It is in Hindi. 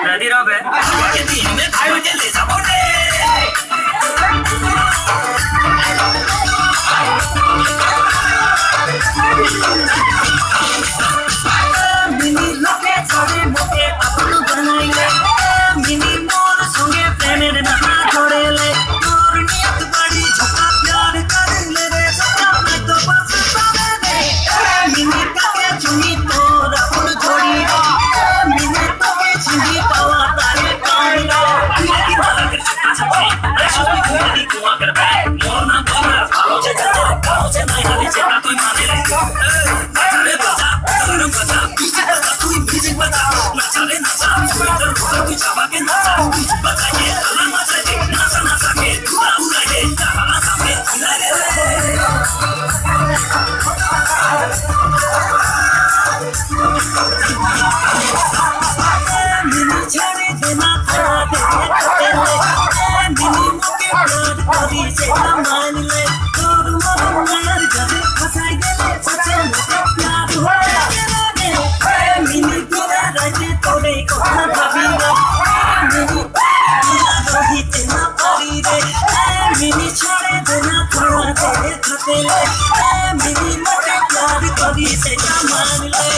ready up है के दिन में भाई के ले जाओ ने मिनी लोके छोड़े मोके अपन बनाइले मिनी मोर संगे प्रेम ना छोड़े ले तोर नियत बड़ी झका प्यार कर ले रे सदा मैं तो बस पावे दे मिनी का चुनी तोर अपन जोड़ी मिनी तो के छिंदी पावा तारे पानी की माला कर रशमी घुमाती कुआ कर बे मोर ना बोला भाव से नहीं हाली से ना कोई माने रे चले बजा तोरम बजा तू म्यूजिक बजा ना चले नाचा इधर उधर कुछ आवा के नाचा बताइए अल्लाह मजा दे नाचा के पूरा उड़ा दे जहां सामने हिला रे मिनी छड़े देना थोड़ा दे मिनी मोके प्यार करी से मान ले तोर मन जाने फसाई गेले सच्चे प्यार हो गेले मिनी तोरा राजे तोरे कथा भाबीला मिनी रही तेना पारी रे मिनी छड़े देना थोड़ा दे थकेले मिनी मोके प्यार करी से मान ले